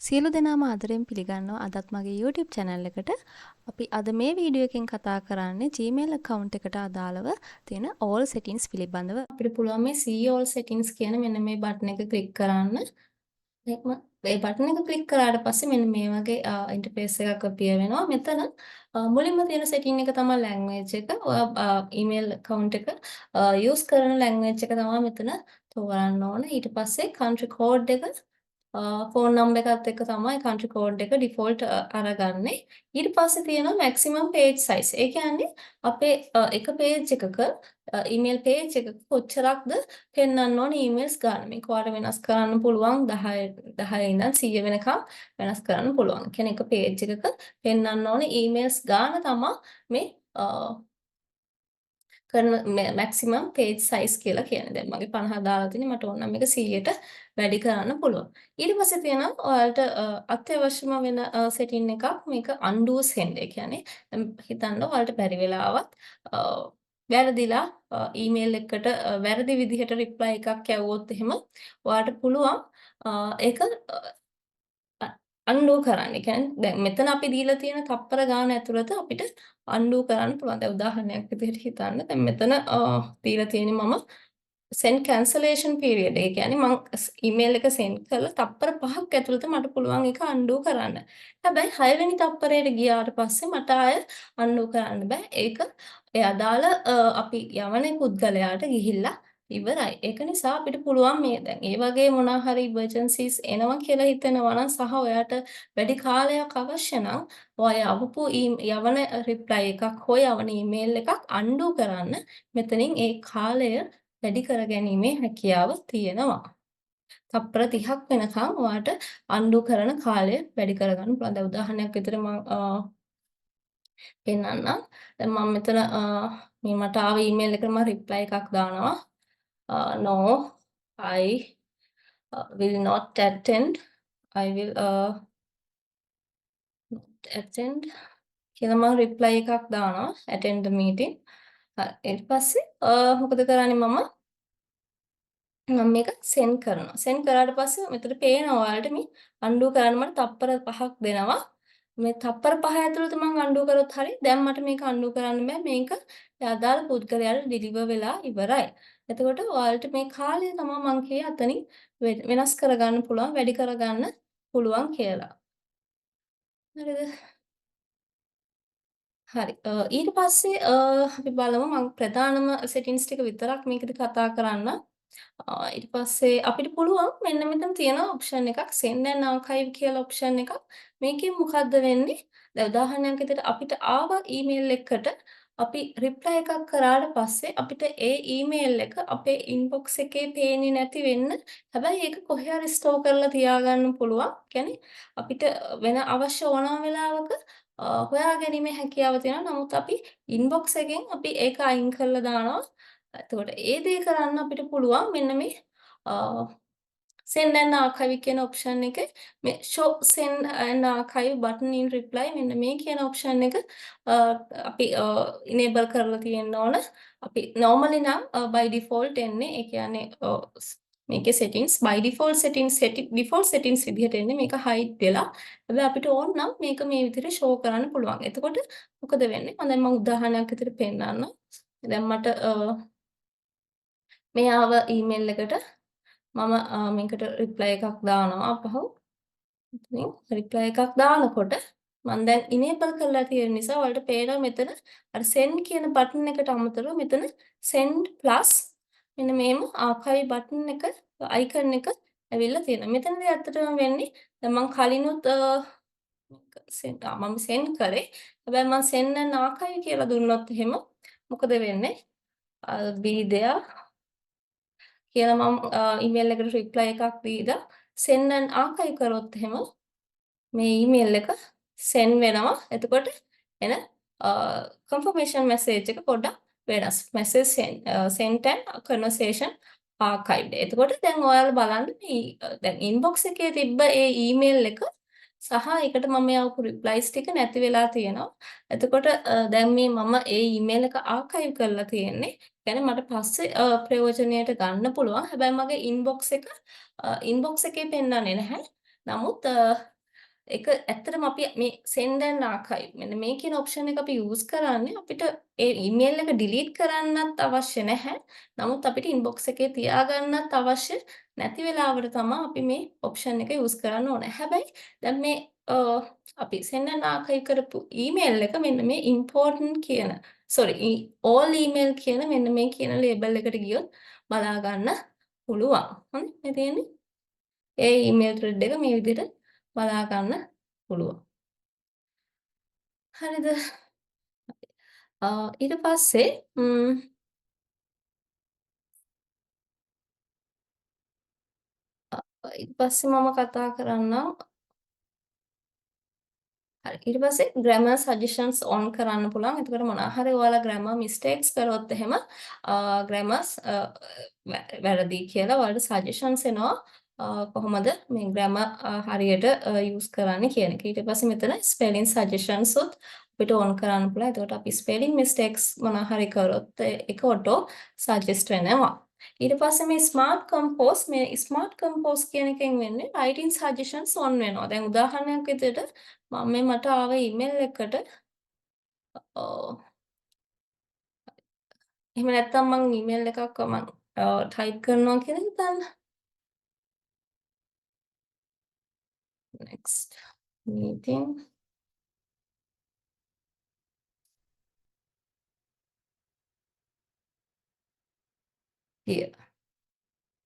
සියලු දෙනාම ආදරයෙන් පිළිගන්නවා අදත් මගේ YouTube channel එකට. අපි අද මේ වීඩියෝ එකෙන් කතා කරන්නේ Gmail account එකට අදාළව තියෙන all settings පිළිබඳව. අපිට පුළුවන් මේ see all settings කියන මෙන්න මේ බටන් එක ක්ලික් කරන්න. මේ බටන් එක ක්ලික් කරාට පස්සේ මෙන්න මේ වගේ ඉන්ටර්ෆේස් එකක් අපිය වෙනවා. මෙතන මුලින්ම තියෙන setting එක තමයි language එක. ඔයා email account එක use කරන language එක තමයි මෙතන තෝරන්න ඕන. ඊට පස්සේ country code එක ෆෝන් නම්බර් එකත් එක්ක තමයි country code එක default අරගන්නේ. ඊට පස්සේ තියෙනවා maximum page size. ඒ කියන්නේ අපේ එක page එකක email page එකක කොච්චරක්ද පෙන්වන්න ඕනේ emails ගන්න. මේක ඔයාලට වෙනස් කරන්න පුළුවන් 10 ඉඳන් 100 වෙනකම් වෙනස් කරන්න පුළුවන්. ඒ කියන්නේ එක page එකක පෙන්වන්න ඕනේ emails ගාන තමයි මේ කරන මැක්සිමම් පේජ් සයිස් කියලා කියන්නේ. දැන් මගේ 50 දාලා තියෙන්නේ මට ඕන නම් මේක 100ට වැඩි කරන්න පුළුවන්. ඊට පස්සේ තියෙනවා ඔයාලට අත්‍යවශ්‍යම වෙන සෙටින් එකක් මේක undo send. ඒ කියන්නේ හිතන්න ඔයාලට බැරි වෙලාවත් වැරදිලා ඊමේල් එකකට වැරදි විදිහට රිප්ලයි එකක් යවුවොත් එහෙම ඔයාලට පුළුවන් ඒක අන්ඩූ කරන්න. ඒ කියන්නේ දැන් මෙතන අපි දීලා තියෙන තප්පර ගාන ඇතුළත අපිට අන්ඩූ කරන්න පුළුවන්. දැන් උදාහරණයක් විදිහට හිතන්න. දැන් මෙතන දීලා තියෙන්නේ මම send cancellation period. ඒ කියන්නේ මම ඊමේල් එක send කරලා තප්පර 5ක් ඇතුළත මට පුළුවන් ඒක අන්ඩූ කරන්න. හැබැයි 6 වෙනි තප්පරයට ගියාට පස්සේ මට ආය අන්ඩූ කරන්න බෑ. ඒක ඒ අදාළ අපි යවන පුද්ගලයාට ගිහිල්ලා ඉවරයි. ඒක නිසා අපිට පුළුවන් මේ දැන් ඒ වගේ මොනවා හරි emergencies එනවා කියලා හිතෙනවා නම් සහ ඔයාට වැඩි කාලයක් අවශ්‍ය නම් ඔයා යවපු යවන reply එකක් හෝ යවන email එකක් undo කරන්න මෙතනින් ඒ කාලය වැඩි කරගැනීමේ හැකියාව තියෙනවා. තප්පර 30ක් වෙනකම් ඔයාට undo කරන කාලය වැඩි කරගන්න පුළුවන්. දැන් උදාහරණයක් විදිහට මම පෙන්නන්නම්. දැන් මම මෙතන මේ මට ආව email එකට මම reply එකක් දානවා. No, I will not attend. I will not attend කියලා මම reply එකක් දානවා attend the meeting. ඊට පස්සේ මොකද කරන්නේ මම මේක send කරනවා. send කරාට පස්සේ මෙතන පේනවා ඔයාලට මේ undo කරන්න මට තප්පර 5ක් දෙනවා. මේ තප්පර 5 ඇතුළත මම undo කරොත් හරි දැන් මට මේක undo කරන්න බෑ. මේක අදාළ පුද්ගලයාට deliver වෙලා ඉවරයි. එතකොට ඔයාලට මේ කාලය තමයි මම කියේ අතනින් වෙනස් කරගන්න පුළුවන්, වැඩි කරගන්න පුළුවන් කියලා. හරිද? හරි. ඊට පස්සේ අපි බලමු මම ප්‍රධානම settings ටික විතරක් මේකද කතා කරන්න. ඊට පස්සේ අපිට පුළුවන් මෙන්න මෙතන තියෙන ඔප්ෂන් එකක් send and archive කියලා ඔප්ෂන් එකක්. මේකෙන් මොකද්ද වෙන්නේ? දැන් උදාහරණයක් විදිහට අපිට ආව ඊමේල් එකකට අපි රිප්ලයි එකක් කරාට පස්සේ අපිට ඒ ඊමේල් එක අපේ ඉන්බොක්ස් එකේ පේන්නේ නැති වෙන්න හැබැයි ඒක කොහේ හරි ස්ටෝර් කරලා තියාගන්න පුළුවන්. කියන්නේ අපිට වෙන අවශ්‍ය ඕනම වෙලාවක හොයාගැනීමේ හැකියාව තියෙනවා. නමුත් අපි ඉන්බොක්ස් එකෙන් අපි ඒක අයින් කරලා දානවා. එතකොට ඒ දේ කරන්න අපිට පුළුවන් මෙන්න මේ send and archive කියන option එක මේ show send and archive button in reply මෙන්න මේ කියන option එක අපි enable කරලා තියෙන්න ඕන. අපි normally නම් by default එන්නේ ඒ කියන්නේ මේකේ settings by default default settings විදිහට එන්නේ මේක hide වෙලා. හැබැයි අපිට ඕන නම් මේක මේ විදිහට show කරන්න පුළුවන්. එතකොට මොකද වෙන්නේ? දැන් මම උදාහරණයක් විදිහට පෙන්නන්නම්. දැන් මට මේ ආව ඊමේල් එකට මම මේකට රිප්ලයි එකක් දානවා අපහු. ඉතින් රිප්ලයි එකක් දානකොට මම දැන් enable කරලා තියෙන නිසා ඔයාලට පේනවා මෙතන අර send කියන බටන් එකට අමතරව මෙතන send plus මෙන්න මේම archive බටන් එක icon එක ඇවිල්ලා තියෙනවා. මෙතනදී ඇත්තටම වෙන්නේ දැන් මම කලිනුත් මම send කරේ. හැබැයි මම send and archive කියලා දුන්නොත් එහෙම මොකද වෙන්නේ? I'll be there කියලා මම ඊමේල් එකට රිප්ලයි එකක් දීලා send and archive කරොත් එහෙම මේ ඊමේල් එක send වෙනවා. එතකොට එන confirmation message එක පොඩ්ඩක් වෙනස්. message sent and conversation archived. එතකොට දැන් ඔයාලා බලන්න මේ දැන් inbox එකේ තිබ්බ ඒ ඊමේල් එක සහ ඒකට මම යවපු රිප්ලයිස් ටික නැති වෙලා තියෙනවා. එතකොට දැන් මේ මම ඒ ඊමේල් එක ආකයිව් කරලා තියෙන්නේ. කියන්නේ මට පස්සේ ප්‍රයෝජනයට ගන්න පුළුවන්. හැබැයි මගේ ඉන්බොක්ස් එකේ පෙන්වන්නේ නැහැ. නමුත් ඒක ඇත්තටම අපි මේ send and archive මෙන්න මේ කියන ඔප්ෂන් එක අපි යූස් කරන්නේ අපිට ඒ ඊමේල් එක ඩිලීට් කරන්නත් අවශ්‍ය නැහැ. නමුත් අපිට ඉන්බොක්ස් එකේ තියාගන්නත් අවශ්‍ය නැති වෙලාවට තමයි අපි මේ ඔප්ෂන් එක යූස් කරන්න ඕනේ. හැබැයි දැන් මේ අපි send and archive කරපු ඊමේල් එක මෙන්න මේ important කියන all email කියන මෙන්න මේ කියන ලේබල් එකට ගියොත් බලා ගන්න පුළුවන්. හරි මේ තියෙන්නේ ඒ ඊමේල් thread එක මේ විදිහට බලා ගන්න පුළුවන්. හරිද? ඊට පස්සේ ඊට පස්සේ මම කතා කරන්නම් හරි. ඊට පස්සේ grammar suggestions on කරන්න පුළුවන්. එතකොට මොනවා හරි ඔයාලා grammar mistakes කරොත් එහෙම grammars වැරදි කියලා ඔයාලට suggestions එනවා. කොහොමද මේ grammar හරියට use කරන්නේ කියන එක. ඊට පස්සේ මෙතන spelling suggestions උත් අපිට on කරන්න පුළුවන්. එතකොට අපි spelling mistakes මොනවා හරි කරොත් ඒක auto suggest වෙනවා. ඊට පස්සේ මේ ස්මාර්ට් කම්පෝස් කියන එකෙන් වෙන්නේ writing suggestions on වෙනවා. දැන් උදාහරණයක් විදිහට මට ආව ඊමේල් එකට එහෙම නැත්නම් මං ඊමේල් එකක් මං ටයිප් කරනවා කියලා හිතන්න. next meeting here.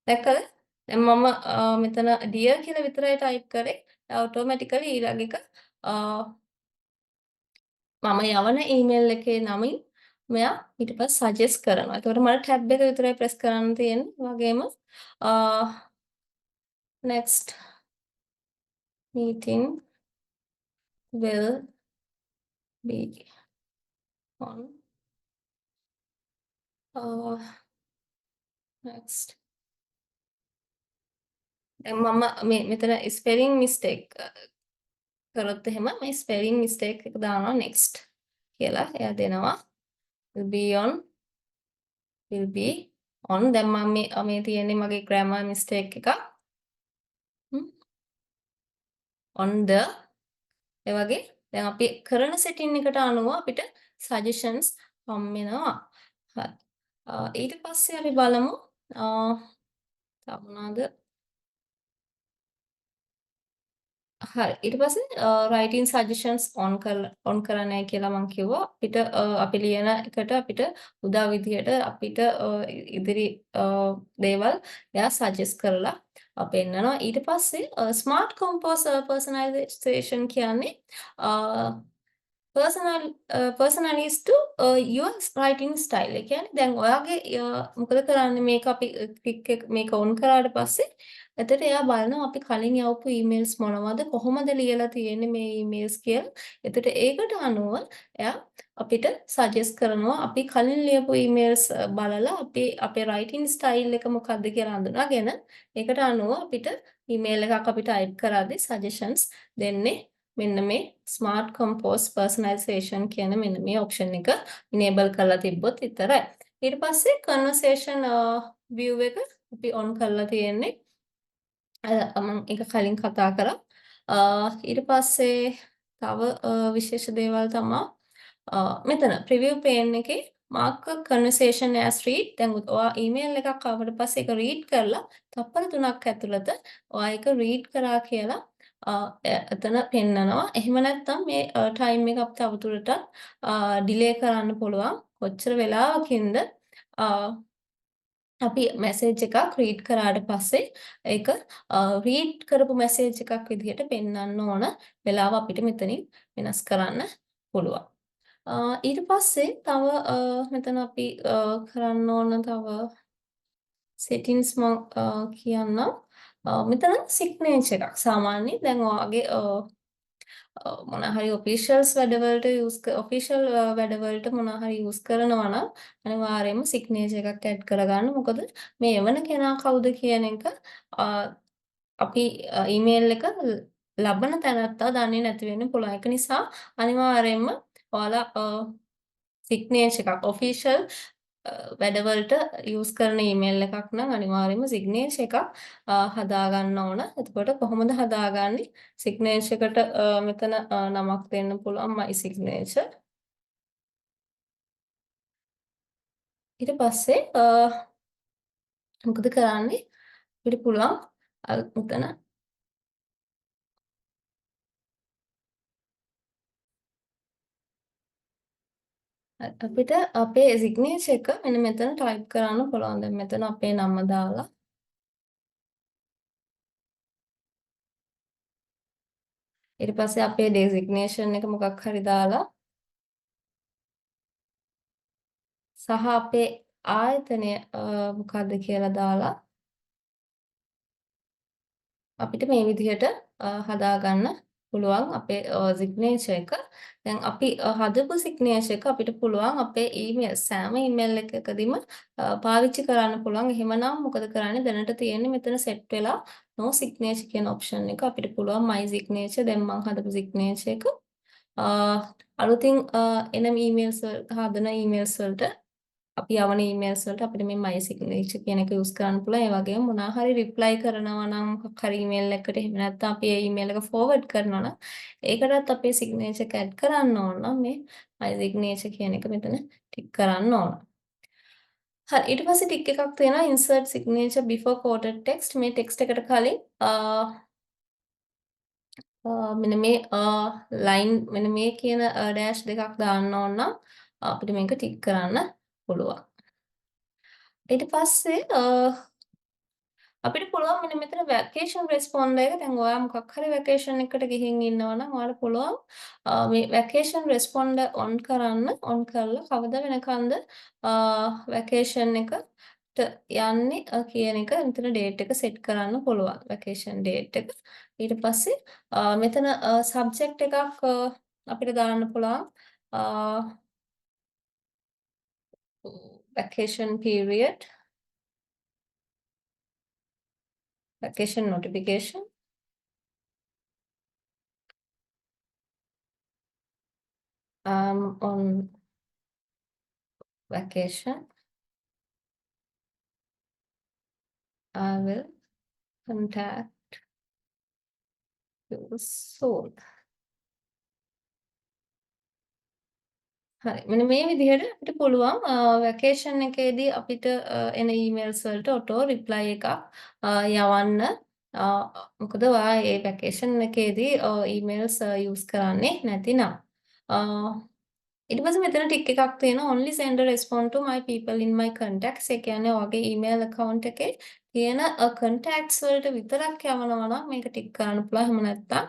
දැක්කද? දැන් මම මෙතන dear කියලා විතරයි ටයිප් කරේ. automatically ඊළඟ එක මම යවන ඊමේල් එකේ නමින් මෙයා ඊට පස්සේ සජෙස්ට් කරනවා. ඒතකොට මට ටැබ් එක විතරයි ප්‍රෙස් කරන්න තියෙන්නේ. වගේම next meeting will be on next. දැන් මම මෙතන spelling mistake කරොත් එහෙම මේ spelling mistake එක දානවා next කියලා. එයා දෙනවා will be on. දැන් මම මේ තියෙන්නේ මගේ grammar mistake එකක්. on the ඒ වගේ දැන් අපි කරන setting එකට අනුව අපිට suggestions හම්බෙනවා. හරි. ඊට පස්සේ අපි බලමු තව මොනවාද? හරි. ඊට පස්සේ writing suggestions on කරන්නයි කියලා මම කිව්වා. අපිට අපි ලියන එකට අපිට උදා විදියට අපිට ඉදිරි දේවල් එයා suggest කරලා පෙන්නනවා. ඊට පස්සේ smart compose personalization කියන්නේ personalized to your writing style. ඒ කියන්නේ දැන් ඔයාගේ මොකද කරන්නේ මේක අපි මේක on කරාට පස්සේ එතකොට එයා බලනවා අපි කලින් යවපු ඊමේල්ස් මොනවද කොහොමද ලියලා තියෙන්නේ මේ ඊමේල්ස් කියලා. එතකොට ඒකට අනුව එයා අපිට සජෙස්ට් කරනවා අපි කලින් ලියපු ඊමේල්ස් බලලා අපේ writing style එක මොකක්ද කියලා අඳුනාගෙන ඒකට අනුව අපිට ඊමේල් එකක් අපි ටයිප් කරද්දී suggestions දෙන්නේ මෙන්න මේ smart compose personalization කියන මෙන්න මේ option එක enable කරලා තිබ්බොත් විතරයි. ඊට පස්සේ conversation view එක අපි on කරලා තියෙන්නේ. මම ඒක කලින් කතා කරා. ඊට පස්සේ තව විශේෂ දේවල් තමයි මෙතන preview pane එකේ mark conversation as read. දැන් ඔයා ඊමේල් එකක් ආවට පස්සේ ඒක read කරලා තප්පර 3ක් ඇතුළත ඔයා ඒක read කරා කියලා එතන පෙන්නනවා. එහෙම නැත්නම් මේ time එක අපිට තවදුරටත් delay කරන්න පුළුවන්. කොච්චර වෙලාවකින්ද අපි මැසේජ් එකක් රීඩ් කරාට පස්සේ ඒක රීඩ් කරපු මැසේජ් එකක් විදිහට පෙන්වන්න ඕන වෙලාව අපිට මෙතනින් වෙනස් කරන්න පුළුවන්. ඊට පස්සේ තව මෙතන අපි කරන්න ඕන තව settings මම කියන්නම්. මෙතන signature එකක් සාමාන්‍යයෙන් දැන් ඔයාගේ මොනවා හරි official වැඩවලට මොනවා හරි use කරනවා නම් අනිවාර්යයෙන්ම signature එකක් add කරගන්න. මොකද මේ එවන කෙනා කවුද කියන එක අපි email එක ලබන තැනත්තා දන්නේ නැති වෙන්න පුළුවන්. ඒක නිසා අනිවාර්යයෙන්ම ඔයාලා signature එකක් official වැඩවලට යූස් කරන ඊමේල් එකක් නම් අනිවාර්යයෙන්ම සිග්නේචර් එකක් හදාගන්න ඕන. එතකොට කොහොමද හදාගන්නේ? සිග්නේචර් එකට මෙතන නමක් දෙන්න පුළුවන් my signature. ඊට පස්සේ මොකද කරන්නේ? අපිට පුළුවන් මෙතන අපිට අපේ සිග්නේචර් එක මෙන්න මෙතන ටයිප් කරන්න පුළුවන්. දැන් මෙතන අපේ නම දාලා ඊට පස්සේ අපේ ඩෙසිග්නේෂන් එක මොකක් හරි දාලා සහ අපේ ආයතනය මොකක්ද කියලා දාලා අපිට මේ විදිහට හදාගන්න පුළුවන් අපේ සිග්නේචර් එක. දැන් අපි හදපු සිග්නේචර් එක අපිට පුළුවන් අපේ ඊමේල් සෑම ඊමේල් එකකදීම පාවිච්චි කරන්න පුළුවන්. එහෙමනම් මොකද කරන්නේ? දැනට තියෙන්නේ මෙතන සෙට් වෙලා no signature කියන ඔප්ෂන් එක. අපිට පුළුවන් my signature දැන් මම හදපු සිග්නේචර් එක අලුතින් එන ඊමේල්ස් හදන ඊමේල්ස් වලට අපි යවන ඊමේල්ස් වලට අපිට මේ my signature කියන එක යූස් කරන්න පුළුවන්. ඒ වගේම මොනවා හරි රිප්ලයි කරනවා නම් මොකක් හරි ඊමේල් එකකට එහෙම නැත්නම් අපි ඒ ඊමේල් එක ෆෝවර්ඩ් කරනවා නම් ඒකටත් අපේ signature එක ඇඩ් කරන්න ඕන නම් මේ my signature කියන එක මෙතන ටික් කරන්න ඕන. හරි ඊට පස්සේ ටික් එකක් තියෙනවා insert signature before quoted text. මේ ටෙක්ස්ට් එකට කලින් මෙන්න මේ ලයින් මෙන්න මේ කියන ඩෑෂ් දෙකක් දාන්න ඕන නම් අපිට මේක ටික් කරන්න පුළුවන්. ඊට පස්සේ අපිට පුළුවන් මෙන්න මෙතන වැකේෂන් රෙස්පොන්ඩර් එක දැන් ඔයා මොකක් හරි වැකේෂන් එකකට ගිහින් ඉන්නවා නම් ඔයාලට පුළුවන් මේ වැකේෂන් රෙස්පොන්ඩර් ඔන් කරන්න ඔන් කරලා කවද වෙනකන්ද වැකේෂන් එකට යන්නේ කියන එක මෙතන ඩේට් එක සෙට් කරන්න පුළුවන් වැකේෂන් ඩේට් එක. ඊට පස්සේ මෙතන සබ්ජෙක්ට් එකක් අපිට දාන්න පුළුවන් vacation period, vacation notification. On vacation, I will contact you soon. හරි මෙන්න මේ විදිහට අපිට පුළුවන් වැකේෂන් එකේදී අපිට එන ඊමේල්ස් වලට ඔටෝ රිප්ලයි එකක් යවන්න. මොකද ඔයා ඒ වැකේෂන් එකේදී ඊමේල්ස් යූස් කරන්නේ නැතිනම්. ඊට පස්සේ මෙතන ටික් එකක් තියෙනවා only send a response to my people in my contacts. ඒ කියන්නේ ඔයාගේ ඊමේල් account එකේ තියෙන contacts වලට විතරක් යවනවා නම් මේක ටික් කරන්න පුළුවන්. එහෙම නැත්නම්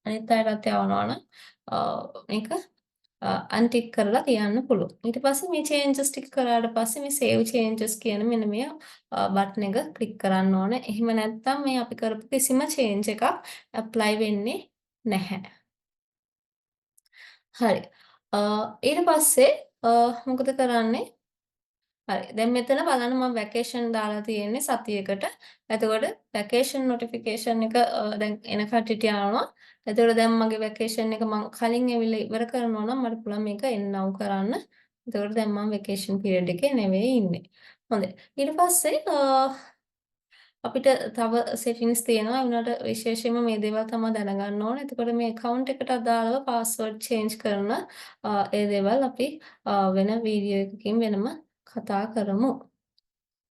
අනිත් අයටත් යවනවා නම් මේක අන්ටික් කරලා තියන්න පුළුවන්. ඊට පස්සේ මේ changes ටික කරාට පස්සේ මේ save changes කියන මෙන්න මේ බටන් එක ක්ලික් කරන්න ඕනේ. එහෙම නැත්නම් මේ අපි කරපු කිසිම change එකක් apply වෙන්නේ නැහැ. හරි. ඊට පස්සේ මොකද කරන්නේ? හරි. දැන් මෙතන බලන්න මම වැකේෂන් දාලා තියෙන්නේ සතියකට. එතකොට වැකේෂන් නොටිෆිකේෂන් එක දැන් එන කට්ටියට යනවා. එතකොට දැන් මගේ වැකේෂන් එක මම කලින් ඇවිල්ලා ඉවර කරනවා නම් මට පුළුවන් මේක එන්නව් කරන්න. එතකොට දැන් මම වැකේෂන් පීරියඩ් එකේ නෙවෙයි ඉන්නේ. හොඳයි. ඊට පස්සේ අපිට තව සෙටින්ග්ස් තියෙනවා. ඒ වුණාට විශේෂයෙන්ම මේ දේවල් තමයි දැනගන්න ඕනේ. එතකොට මේ account එකට අදාළව password change කරන ඒ දේවල් අපි වෙන වීඩියෝ එකකින් වෙනම කතා කරමු.